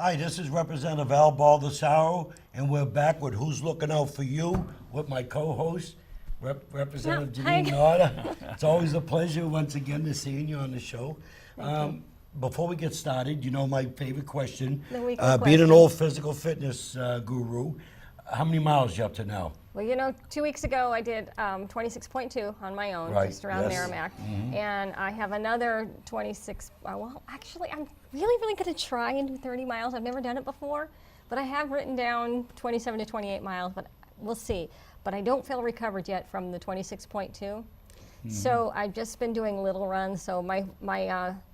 Hi, this is Representative Al Baldessaro, and we're back with Who's Looking Out for You with my co-host, Representative Jeanine Norda. It's always a pleasure once again to seeing you on the show. Before we get started, you know my favorite question. Being an old physical fitness guru, how many miles you up to now? Well, you know, 2 weeks ago I did 26.2 on my own, just around Merrimack. And I have another 26, well, actually, I'm really going to try and do 30 miles. I've never done it before, but I have written down 27 to 28 miles, but we'll see. But I don't feel recovered yet from the 26.2. So I've just been doing little runs, so my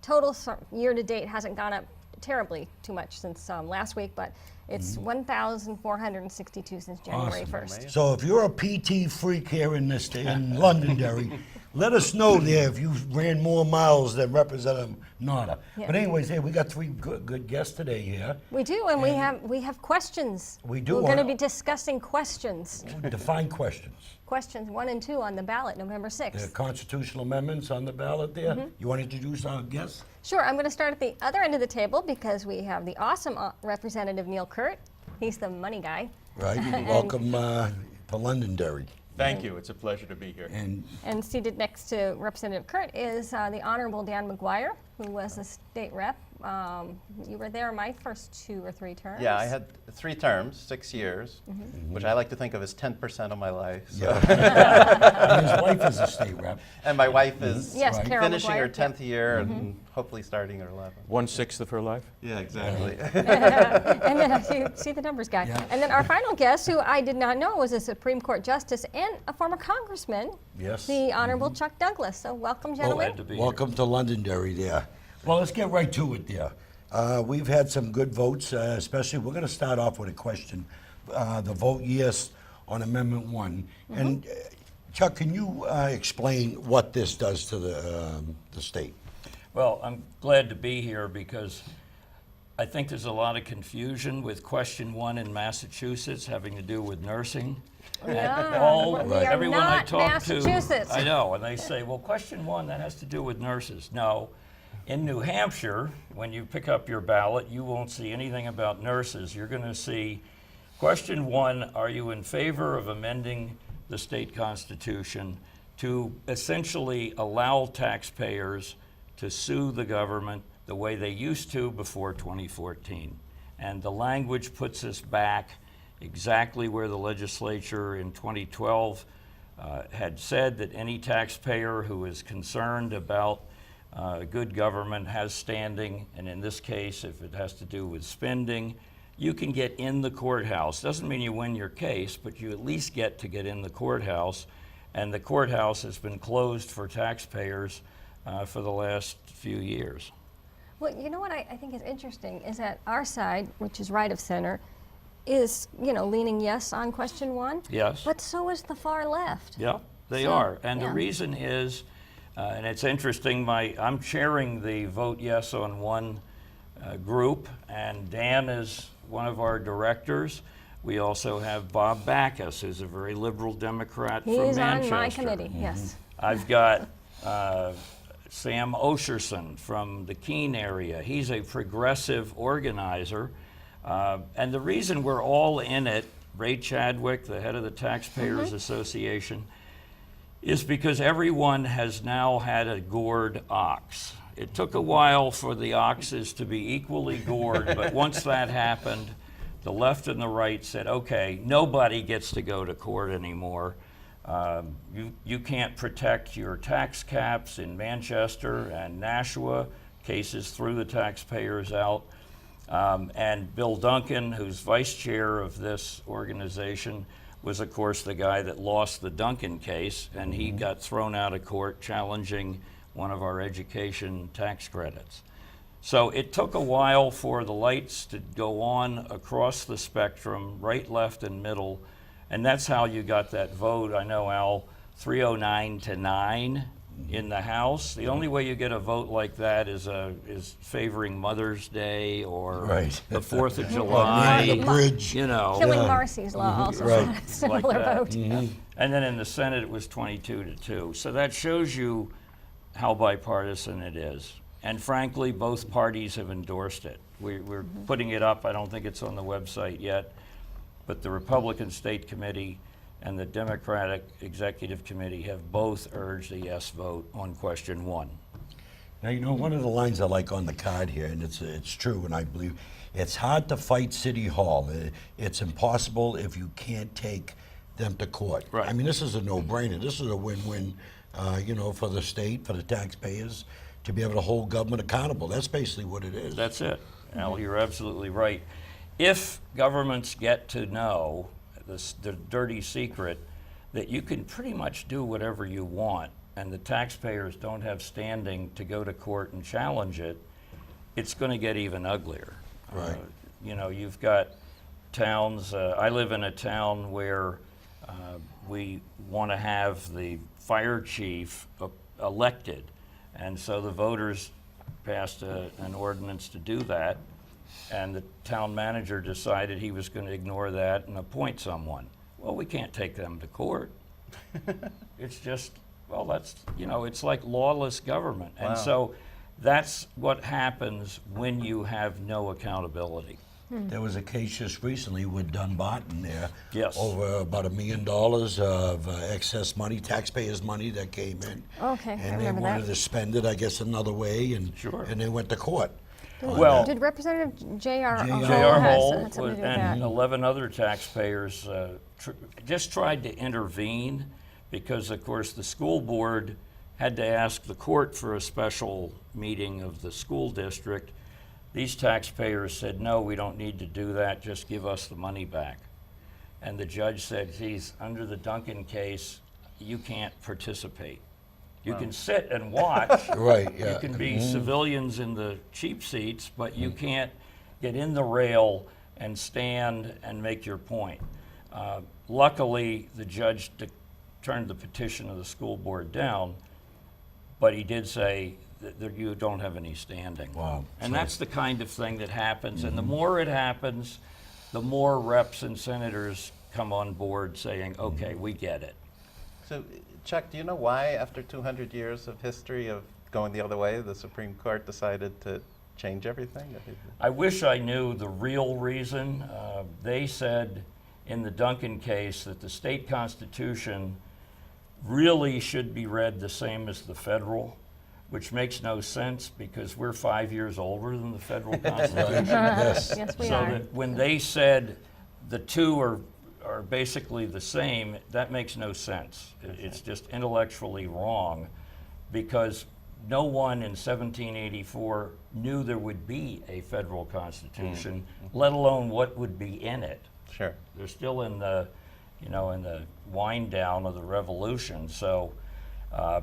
total year to date hasn't gone up terribly too much since last week, but it's 1,462 since January 1st. So if you're a PT freak here in Londonderry, let us know there if you ran more miles than Representative Norda. Yeah. But anyways, hey, we got three good guests today here. We do, and we have questions. We do. We're going to be discussing questions. Define questions. Questions 1 and 2 on the ballot, November 6th. The constitutional amendments on the ballot there. You want to introduce our guests? Sure, I'm going to start at the other end of the table because we have the awesome Representative Neil Kurt. He's the money guy. Right. Welcome to Londonderry. Thank you. It's a pleasure to be here. And seated next to Representative Kurt is the Honorable Dan McGuire, who was a state rep. You were there my first 2 or 3 terms. Yeah, I had 3 terms, 6 years, which I like to think of as 10% of my life. So. Yeah. And his wife is a state rep. And my wife is Carol finishing McGuire, her 10th year and hopefully starting her 11th. 1/6 of her life? Yeah, exactly. And then you see the numbers guy. Yeah. And then our final guest, who I did not know was a Supreme Court Justice and a former Congressman, Yes. the Honorable Chuck Douglas. So welcome, gentlemen. Glad to be Welcome to Londonderry there. Well, let's get right to it there. We've had some good votes, especially we're going to start off with a question. The vote yes on Amendment 1. And Chuck, can you explain what this does to the state? Well, I'm glad to be here because I think there's a lot of confusion with question 1 in Massachusetts having to do with nursing. Yeah, we are Everyone I not talk to, Massachusetts. I know, and they say, well, question 1, that has to do with nurses. No. In New Hampshire, when you pick up your ballot, you won't see anything about nurses. You're going to see question 1, are you in favor of amending the state constitution to essentially allow taxpayers to sue the government the way they used to before 2014? And the language puts us back exactly where the legislature in 2012 had said that any taxpayer who is concerned about good government has standing, and in this case, if it has to do with spending, you can get in the courthouse. Doesn't mean you win your case, but you at least get in the courthouse, and the courthouse has been closed for taxpayers for the last few years. Well, you know what I think is interesting is that our side, which is right of center, is, leaning yes on question 1. Yes. But so is the far left. Yeah, they are. And the reason is, and it's interesting, I'm chairing the vote yes on 1 group, and Dan is one of our directors. We also have Bob Backus, who's a very liberal Democrat from Manchester. He's on my committee, yes. I've got Sam Osherson from the Keene area. He's a progressive organizer. And the reason we're all in it, Ray Chadwick, the head of the Taxpayers Association, is because everyone has now had a gored ox. It took a while for the oxes to be equally gored, but once that happened, the left and the right said, okay, nobody gets to go to court anymore. You can't protect your tax caps in Manchester and Nashua. Cases threw the taxpayers out. And Bill Duncan, who's vice chair of this organization, was of course the guy that lost the Duncan case, and he got thrown out of court challenging one of our education tax credits. So it took a while for the lights to go on across the spectrum, right, left, and middle, and that's how you got that vote. I know, Al, 309 to 9 in the House. The only way you get a vote like that is favoring Mother's Day or the 4th of July. The bridge. Killing Marcy's Law also had a similar vote. And then in the Senate, it was 22 to 2. So that shows you how bipartisan it is. And frankly, both parties have endorsed it. We're putting it up. I don't think it's on the website yet, but the Republican State Committee and the Democratic Executive Committee have both urged a yes vote on question 1. Now, you know, one of the lines I like on the card here, and it's true, and I believe, it's hard to fight City Hall. It's impossible if you can't take them to court. Right. I mean, this is a no-brainer. This is a win-win, you know, for the state, for the taxpayers, to be able to hold government accountable. That's basically what it is. That's it. Al, you're absolutely right. If governments get to know the dirty secret that you can pretty much do whatever you want, and the taxpayers don't have standing to go to court and challenge it, it's going to get even uglier. Right. You know, you've got towns, I live in a town where we want to have the fire chief elected, and so the voters passed an ordinance to do that, and the town manager decided he was going to ignore that and appoint someone. Well, we can't take them to court. It's just, well, that's, you know, it's like lawless government. Wow. And so that's what happens when you have no accountability. There was a case just recently with Dunbarton there. Yes. Over about $1 million of excess money, taxpayers' money that came in. Okay, I And they remember wanted that. to spend it, I guess, another way, and Sure. and they went to court. on Well, Did Representative J.R. J.R. Hall had something to do with and that? 11 other taxpayers just tried to intervene because, of course, the school board had to ask the court for a special meeting of the school district. These taxpayers said, no, we don't need to do that, just give us the money back. And the judge said, geez, under the Duncan case, you can't participate. You can sit and watch. Right, yeah. You can be civilians in the cheap seats, but you can't get in the rail and stand and make your point. Luckily, the judge turned the petition of the school board down, but he did say that you don't have any standing. Wow. And that's the kind of thing that happens. And the more it happens, the more reps and senators come on board saying, okay, we get it. So, Chuck, do you know why, after 200 years of history of going the other way, the Supreme Court decided to change everything? I wish I knew the real reason. They said in the Duncan case that the state constitution really should be read the same as the federal, which makes no sense because we're 5 years older than the federal constitution. Yes. Yes, we So are. that when they said the two are basically the same, that makes no sense. It's just intellectually wrong because no one in 1784 knew there would be a federal constitution, let alone what would be in it. Sure. They're still in the, you know, in the wind down of the revolution. So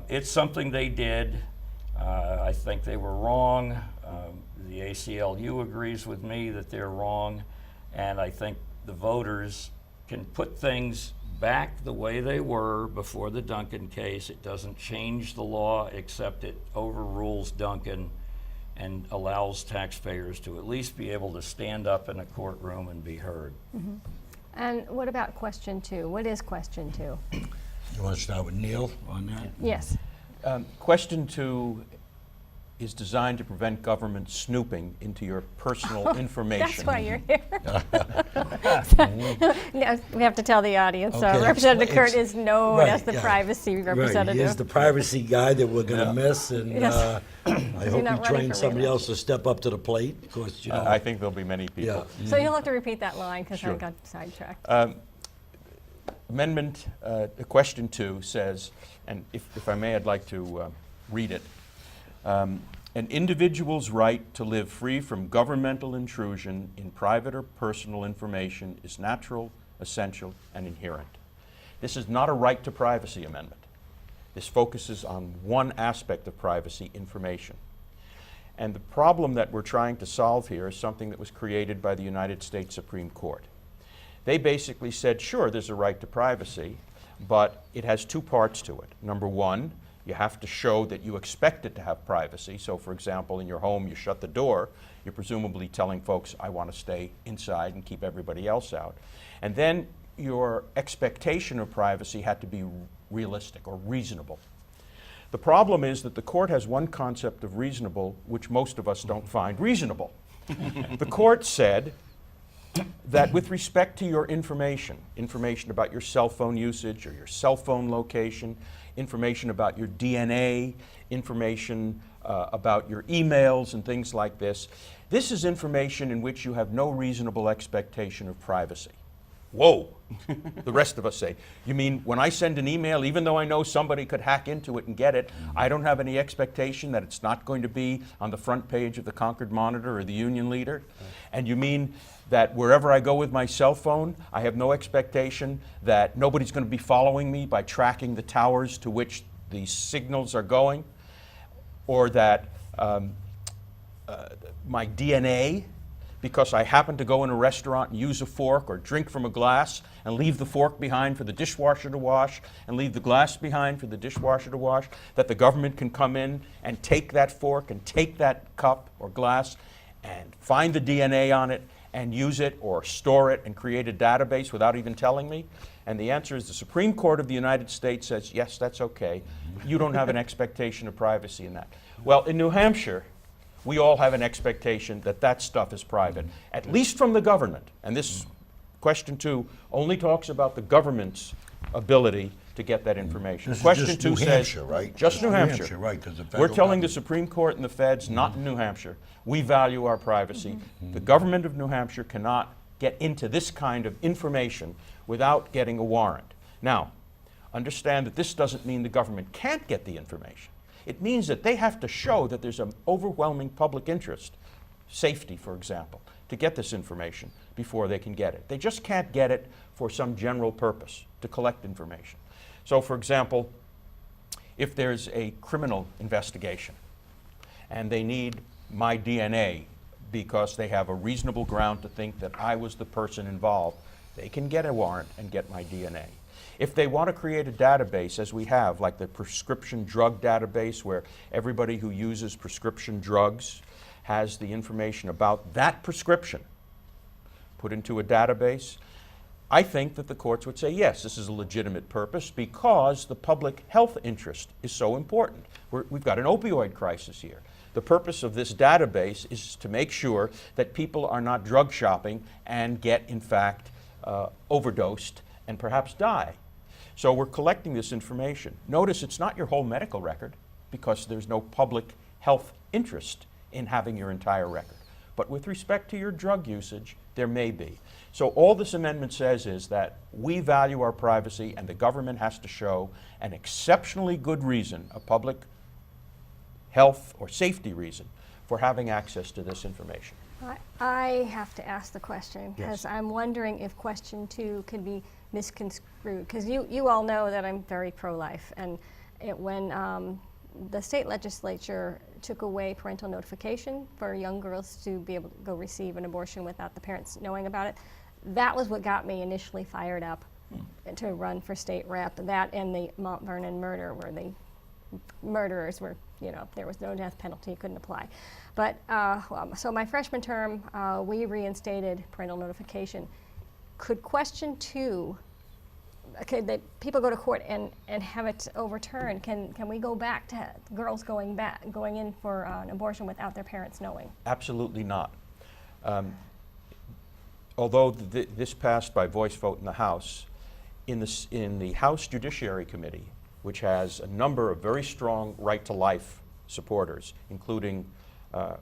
it's something they did. I think they were wrong. The ACLU agrees with me that they're wrong, and I think the voters can put things back the way they were before the Duncan case. It doesn't change the law, except it overrules Duncan and allows taxpayers to at least be able to stand up in a courtroom and be heard. And what about question 2? What is question 2? You want to start with Neil on that? Yes. Question 2 is designed to prevent government snooping into your personal information. That's why you're here. Yes, we have to tell the audience. Okay, Representative Kurt it's- is known right, as the yeah. privacy Right, representative. he is the privacy guy that we're going to miss, and Yes. I hope not he running trains for somebody reelection. else to step up to the plate, because, you know. I think there'll be many people. Yeah. So you'll have to repeat that line because I Sure. got sidetracked. Amendment, question 2 says, and if I may, I'd like to read it. An individual's right to live free from governmental intrusion in private or personal information is natural, essential, and inherent. This is not a right to privacy amendment. This focuses on one aspect of privacy, information. And the problem that we're trying to solve here is something that was created by the United States Supreme Court. They basically said, sure, there's a right to privacy, but it has two parts to it. Number one, you have to show that you expect it to have privacy. So, for example, in your home, you shut the door, you're presumably telling folks, I want to stay inside and keep everybody else out. And then your expectation of privacy had to be realistic or reasonable. The problem is that the court has one concept of reasonable, which most of us don't find reasonable. The court said that with respect to your information about your cell phone usage or your cell phone location, information about your DNA, information about your emails and things like this is information in which you have no reasonable expectation of privacy. Whoa, the rest of us say. You mean when I send an email, even though I know somebody could hack into it and get it, I don't have any expectation that it's not going to be on the front page of the Concord Monitor or the Union Leader? And you mean that wherever I go with my cell phone, I have no expectation that nobody's going to be following me by tracking the towers to which the signals are going? Or that my DNA, because I happen to go in a restaurant and use a fork or drink from a glass and leave the fork behind for the dishwasher to wash and leave the glass behind for the dishwasher to wash, that the government can come in and take that fork and take that cup or glass and find the DNA on it and use it or store it and create a database without even telling me? And the answer is the Supreme Court of the United States says, yes, that's okay. You don't have an expectation of privacy in that. Well, in New Hampshire, we all have an expectation that that stuff is private, at least from the government. And this question 2 only talks about the government's ability to get that information. This is Question just 2 New says, Hampshire, right? Just New Hampshire. Right, 'cause the We're federal telling the government- Supreme Court and the feds, not in New Hampshire, we value our privacy. The government of New Hampshire cannot get into this kind of information without getting a warrant. Now, understand that this doesn't mean the government can't get the information. It means that they have to show that there's an overwhelming public interest, safety, for example, to get this information before they can get it. They just can't get it for some general purpose, to collect information. So, for example, if there's a criminal investigation and they need my DNA because they have a reasonable ground to think that I was the person involved, they can get a warrant and get my DNA. If they want to create a database, as we have, like the prescription drug database, where everybody who uses prescription drugs has the information about that prescription put into a database, I think that the courts would say, yes, this is a legitimate purpose because the public health interest is so important. We've got an opioid crisis here. The purpose of this database is to make sure that people are not drug shopping and get, in fact, overdosed and perhaps die. So we're collecting this information. Notice it's not your whole medical record because there's no public health interest in having your entire record. But with respect to your drug usage, there may be. So all this amendment says is that we value our privacy and the government has to show an exceptionally good reason, a public health or safety reason, for having access to this information. I have to ask the question because Yes. I'm wondering if question 2 could be misconstrued, because you all know that I'm very pro-life, and when the state legislature took away parental notification for young girls to be able to go receive an abortion without the parents knowing about it, that was what got me initially fired up to run for state rep. That and the Mount Vernon murder, where the murderers were, there was no death penalty, couldn't apply. But so my freshman term, we reinstated parental notification. Could question 2, that people go to court and have it overturned, can we go back to girls going in for an abortion without their parents knowing? Absolutely not. Although this passed by voice vote in the House, in the House Judiciary Committee, which has a number of very strong right-to-life supporters, including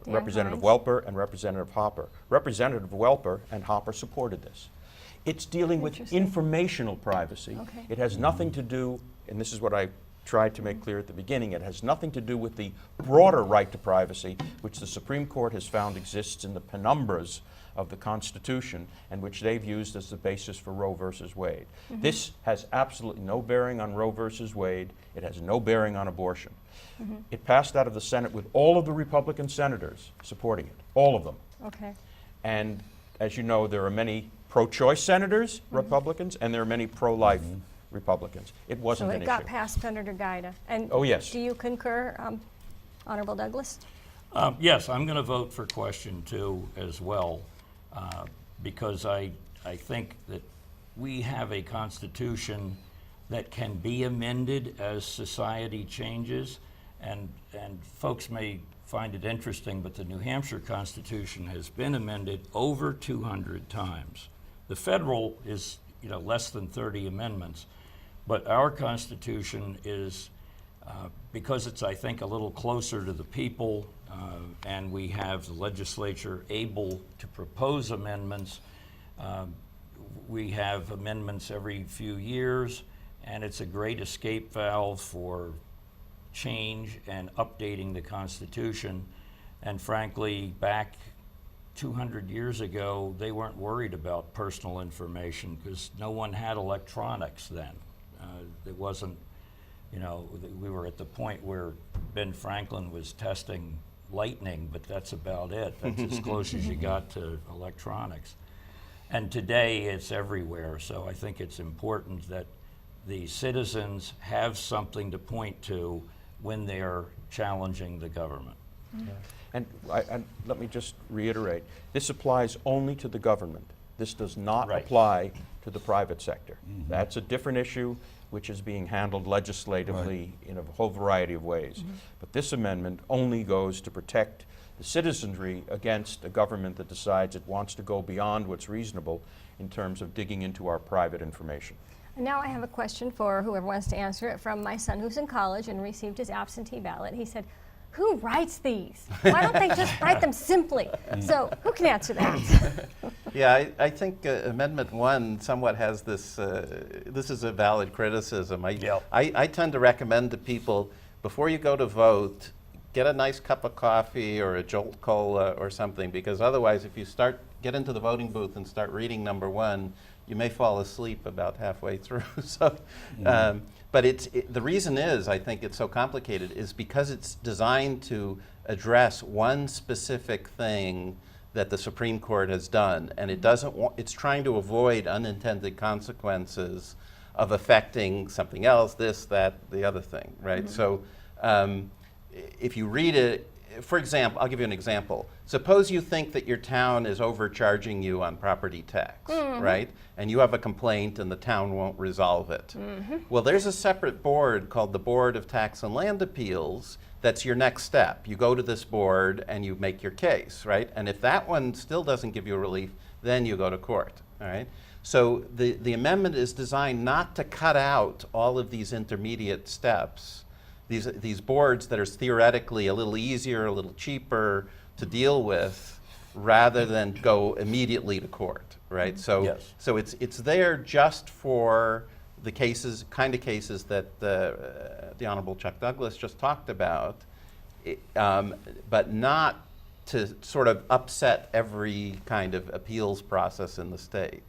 Representative Hines. Welper and Representative Hopper. Representative Welper and Hopper supported this. It's dealing with Interesting. informational privacy. Okay. It has nothing to do, and this is what I tried to make clear at the beginning, it has nothing to do with the broader right to privacy, which the Supreme Court has found exists in the penumbras of the Constitution and which they've used as the basis for Roe versus Wade. This has absolutely no bearing on Roe versus Wade. It has no bearing on abortion. It passed out of the Senate with all of the Republican senators supporting it, all of them. Okay. And as you know, there are many pro-choice senators, Republicans, and there are many pro-life Republicans. It wasn't So an it got issue. passed Senator Guida. And Oh, yes. do you concur, Honorable Douglas? Yes, I'm going to vote for question 2 as well, because I think that we have a constitution that can be amended as society changes. And folks may find it interesting, but the New Hampshire Constitution has been amended over 200 times. The federal is, less than 30 amendments, but our Constitution is, because it's, I think, a little closer to the people, and we have the legislature able to propose amendments. We have amendments every few years, and it's a great escape valve for change and updating the Constitution. And frankly, back 200 years ago, they weren't worried about personal information because no one had electronics then. It wasn't, we were at the point where Ben Franklin was testing lightning, but that's about it. That's as close as you got to electronics. And today it's everywhere, so I think it's important that the citizens have something to point to when they're challenging the government. Yeah. And let me just reiterate, this applies only to the government. This does not apply to the private sector. That's a different issue which is being handled legislatively in a whole variety of ways. But this amendment only goes to protect the citizenry against a government that decides it wants to go beyond what's reasonable in terms of digging into our private information. Now I have a question for whoever wants to answer it from my son who's in college and received his absentee ballot. He said, who writes these? Why don't they just write them simply? So who can answer that? Yeah, I think Amendment 1 somewhat has this, this is a valid criticism. I tend to recommend to people, before you go to vote, get a nice cup of coffee or a Jolt Cola or something, because otherwise if you get into the voting booth and start reading number 1, you may fall asleep about halfway through. So, but the reason is, I think it's so complicated, is because it's designed to address one specific thing that the Supreme Court has done, and it's trying to avoid unintended consequences of affecting something else, this, that, the other thing, right? So if you read it, for example, I'll give you an example. Suppose you think that your town is overcharging you on property tax, right? And you have a complaint and the town won't resolve it. Well, there's a separate board called the Board of Tax and Land Appeals. That's your next step. You go to this board and you make your case, right? And if that one still doesn't give you relief, then you go to court, all right? So the amendment is designed not to cut out all of these intermediate steps, these boards that are theoretically a little easier, a little cheaper to deal with, rather than go immediately to court, right? So, so it's there just for the kind of cases that the Honorable Chuck Douglas just talked about, but not to sort of upset every kind of appeals process in the state.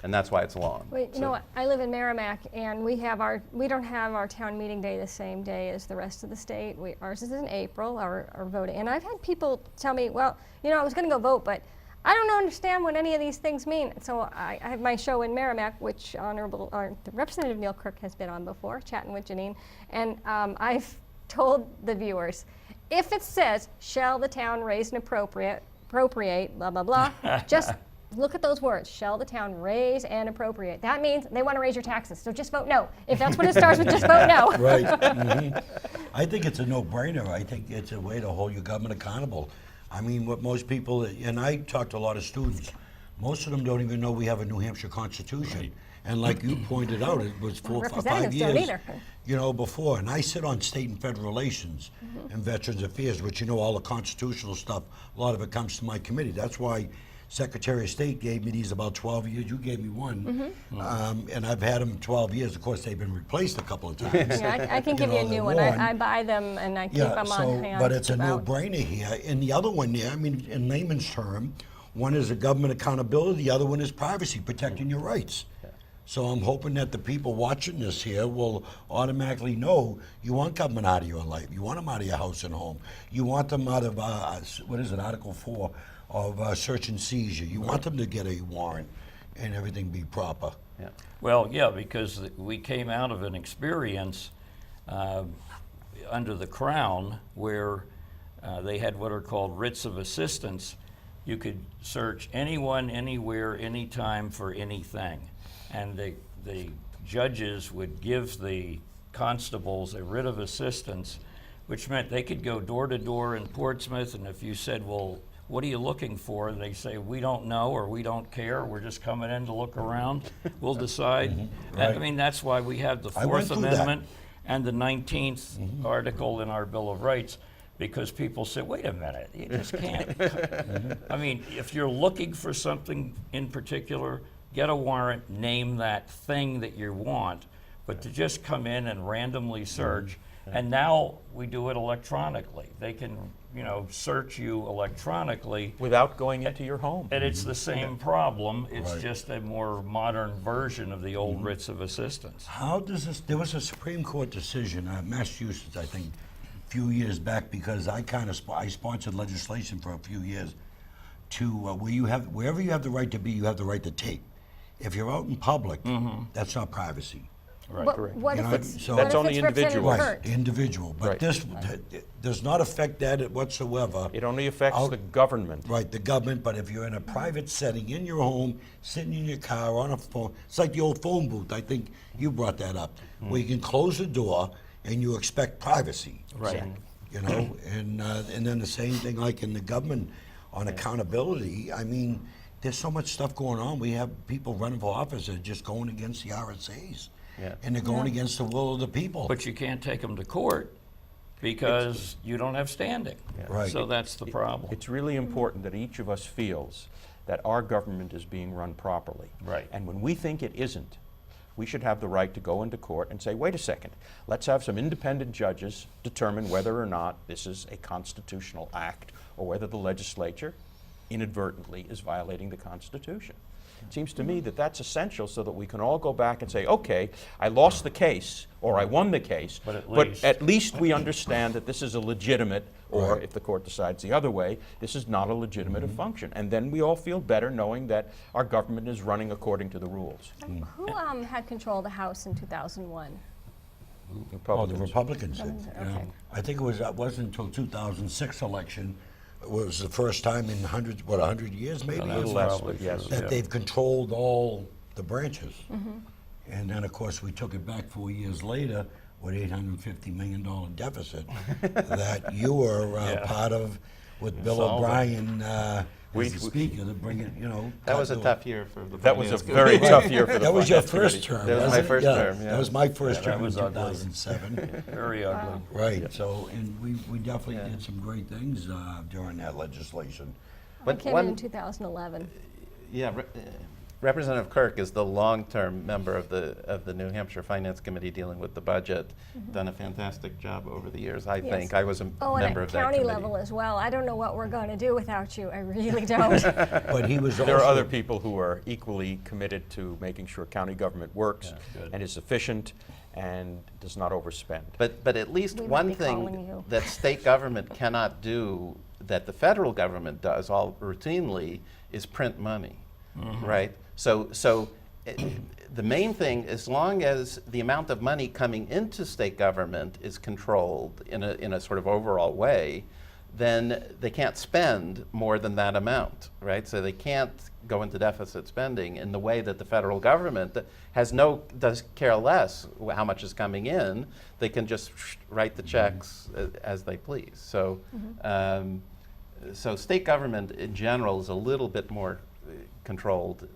And that's why it's long. Wait, you know what? I live in Merrimack, and we don't have our town meeting day the same day as the rest of the state. Ours is in April, our voting. And I've had people tell me, well, I was going to go vote, but I don't understand what any of these things mean. So I have my show in Merrimack, which Representative Neil Kirk has been on before, chatting with Jeanine, and I've told the viewers, if it says, shall the town raise and appropriate, blah, blah, blah, just look at those words, shall the town raise and appropriate. That means they want to raise your taxes, so just vote no. If that's what it starts with, just vote no. Right. I think it's a no-brainer. I think it's a way to hold your government accountable. I mean, what most people, and I talk to a lot of students, most of them don't even know we have a New Hampshire Constitution. Right. And like you pointed out, it was 4 or 5 years, before. And I sit on state and federal relations and Veterans Affairs, which all the constitutional stuff, a lot of it comes to my committee. That's why Secretary of State gave me these about 12 years. You gave me one. And I've had them 12 years. Of course, they've been replaced a couple of times. Yeah, I can give you a new one. I buy them and I keep them on hand. But it's a no-brainer here. And the other one there, I mean, in layman's term, one is a government accountability, the other one is privacy, protecting your rights. So I'm hoping that the people watching this here will automatically know you want government out of your life. You want them out of your house and home. You want them out of, Article 4 of search and seizure. You want them to get a warrant and everything be proper. Yeah. Well, yeah, because we came out of an experience under the Crown where they had what are called writs of assistance. You could search anyone, anywhere, anytime for anything. And the judges would give the constables a writ of assistance, which meant they could go door to door in Portsmouth, and if you said, well, what are you looking for? They say, we don't know, or we don't care, we're just coming in to look around, we'll decide. Right. I mean, that's why we have the I went Fourth through that. Amendment and the 19th article in our Bill of Rights, because people say, wait a minute, you just can't. I mean, if you're looking for something in particular, get a warrant, name that thing that you want, but to just come in and randomly search, and now we do it electronically. They can, search you electronically, Without going into your home. and it's the same problem. It's Right. just a more modern version of the old writs of assistance. How does this, there was a Supreme Court decision, Massachusetts, I think, a few years back, because I sponsored legislation for a few years to, wherever you have the right to be, you have the right to tape. If you're out in public, that's not privacy. But correct. what You if know, it's, so- what That's if only it's individual. Representative Right, Hurt? individual, but Right. this does not affect that whatsoever. It only affects Out- the government. Right, the government, but if you're in a private setting, in your home, sitting in your car, on a phone, it's like the old phone booth, I think you brought that up, where you can close the door and you expect privacy. Right. You know, and then the same thing like in the government on accountability. I mean, there's so much stuff going on. We have people running for office that are just going against the RSAs. Yeah. And they're going against the will of the people. But you can't take them to court because you don't have standing. Right. So that's the problem. It's really Mm-hmm. important that each of us feels that our government is being run properly. Right. And when we think it isn't, we should have the right to go into court and say, wait a second, let's have some independent judges determine whether or not this is a constitutional act or whether the legislature inadvertently is violating the Constitution. It seems to me that that's essential so that we can all go back and say, okay, I lost the case or I won the case, But but at at least- least we understand that this is a legitimate, or Right. if the court decides the other way, this is not a legitimate function. And then we all feel better knowing that our government is running according to the rules. Who had control of the House in 2001? Oh, the Republicans. Republicans did. Okay. I think it wasn't until 2006 election, it was the first time in 100 years maybe? No, A that's little less, probably but yes. true. that Yeah. they've controlled all the branches. And then, of course, we took it back 4 years later with $850 million deficit that you were Yeah. part of with Bill Solve it. O'Brien We- as the speaker to bring it, That was a cut tough year for the That was a Finance very Committee. tough year for the That was your Finance first Committee. term, That was my wasn't it? first term, yeah. That was my first Yeah, that term in was ugly. 2007. Very ugly. Right, so, and we definitely did some great things during that legislation. I But came in one- 2011. Yeah, Representative Kirk is the long-term member of the New Hampshire Finance Committee dealing with the budget. Done a fantastic job over the years, I Yes. think. I was a Oh, and member at of that county committee. level as well. I don't know what we're going to do without you. I really don't. But he was also. There are other people who are equally committed to making sure county government works good. and is efficient and does not overspend. But at least We might one be calling thing you. that state government cannot do that the federal government does all routinely is print money, right? So the main thing, as long as the amount of money coming into state government is controlled in a sort of overall way, then they can't spend more than that amount, right? So they can't go into deficit spending in the way that the federal government does care less how much is coming in. They can just write the checks as they please. So, so state government in general is a little bit more controlled.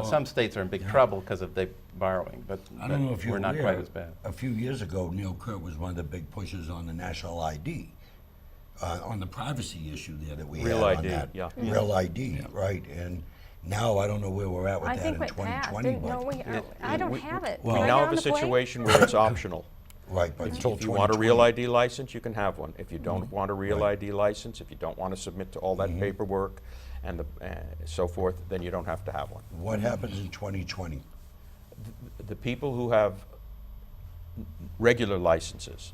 Some states are in big trouble because of the borrowing, but I don't know if you're we're not aware, quite as bad. a few years ago, Neil Kurt was one of the big pushers on the national ID, on the privacy issue there that we Real had on ID, that. yeah. Real ID, right, and now I don't know where we're at with I that think in it passed. 2020, Didn't, no, but, I don't have it. We Am I now on have a the plane? situation where it's optional. right, but until If you want a 2020. real ID license, you can have one. If you don't want a real Right. ID license, if you don't want to submit to all that paperwork and so forth, then you don't have to have one. What happens in 2020? The people who have regular licenses,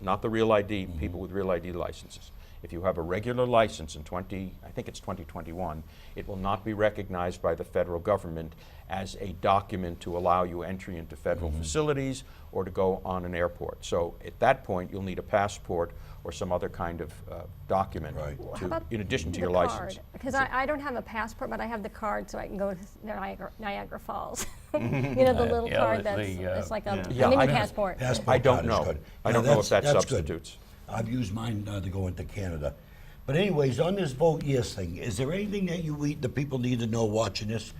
not the real ID, people with real ID licenses. If you have a regular license in I think it's 2021, it will not be recognized by the federal government as a document to allow you entry into federal facilities or to go on an airport. So at that point, you'll need a passport or some other kind of document, Right. in addition to your license. Because I don't have a passport, but I have the card so I can go to Niagara Falls. You know, the little Yeah, card the- that's the, it's like a Yeah, mini I- passport. I don't card is know. good. I Yeah, don't know if that that's good. substitutes. I've used mine to go into Canada. But anyways, on this vote yes thing, is there anything that the people need to know watching this?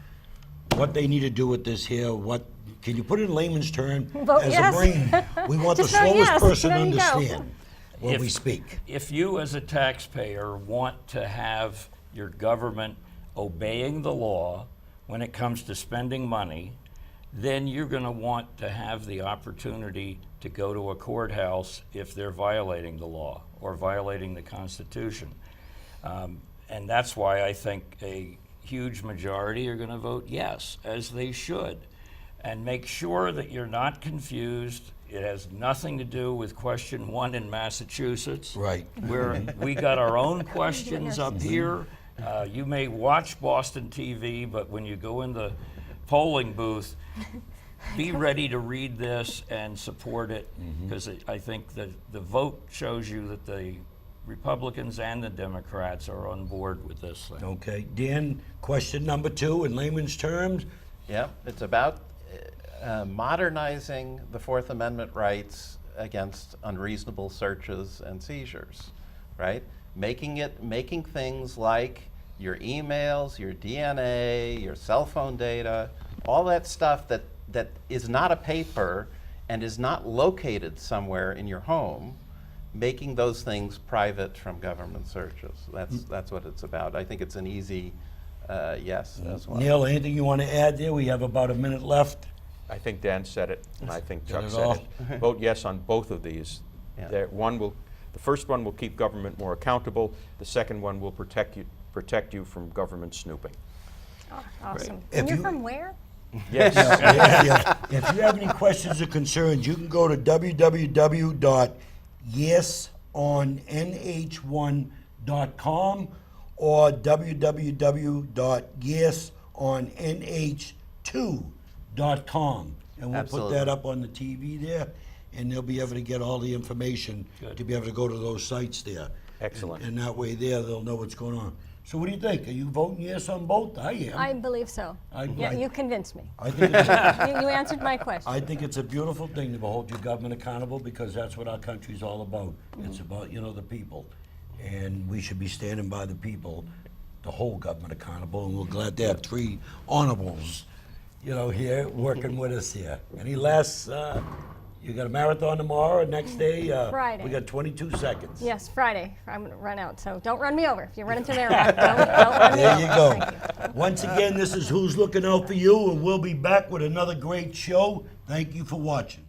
What they need to do with this here? What can you put it in layman's term? Vote As yes. a brain, we want the Just vote slowest yes. person to There you go. understand when we speak. If you as a taxpayer want to have your government obeying the law when it comes to spending money, then you're going to want to have the opportunity to go to a courthouse if they're violating the law or violating the Constitution. And that's why I think a huge majority are going to vote yes, as they should. And make sure that you're not confused. It has nothing to do with question 1 in Massachusetts. Right. Where we got our own questions up here. You may watch Boston TV, but when you go in the polling booth, be ready to read this and support it, because I think that the vote shows you that the Republicans and the Democrats are on board with this thing. Okay, Dan, question number 2 in layman's terms. Yeah, it's about modernizing the Fourth Amendment rights against unreasonable searches and seizures, right? Making things like your emails, your DNA, your cell phone data, all that stuff that is not a paper and is not located somewhere in your home, making those things private from government searches. That's what it's about. I think it's an easy yes as well. Neil, anything you want to add there? We have about a minute left. I think Dan said it, and I think Chuck it said all. it. Vote yes on both of these. Yeah. The first one will keep government more accountable. The second one will protect you from government snooping. Oh, awesome. If And you're you- from where? Yes. If you have any questions or concerns, you can go to www.yesonnh1.com or www.yesonnh2.com. And we'll put that Absolutely. up on the TV there, and they'll be able to get all the information to be able to go to those sites there. Excellent. And that way there, they'll know what's going on. So what do you think? Are you voting yes on both? I am. I believe so. Yeah, you convinced me. I think it's You answered my question. I think it's a beautiful thing to hold your government accountable, because that's what our country's all about. It's about, the people. And we should be standing by the people to hold government accountable, and we're glad to have 3 honorables, here working with us here. Any last, you got a marathon tomorrow, and next day? Friday. We got 22 seconds. Yes, Friday. I'm going to run out, so don't run me over. If you're running through there, don't run me There over. you go. Thank you. Once again, this is Who's Looking Out for You, and we'll be back with another great show. Thank you for watching.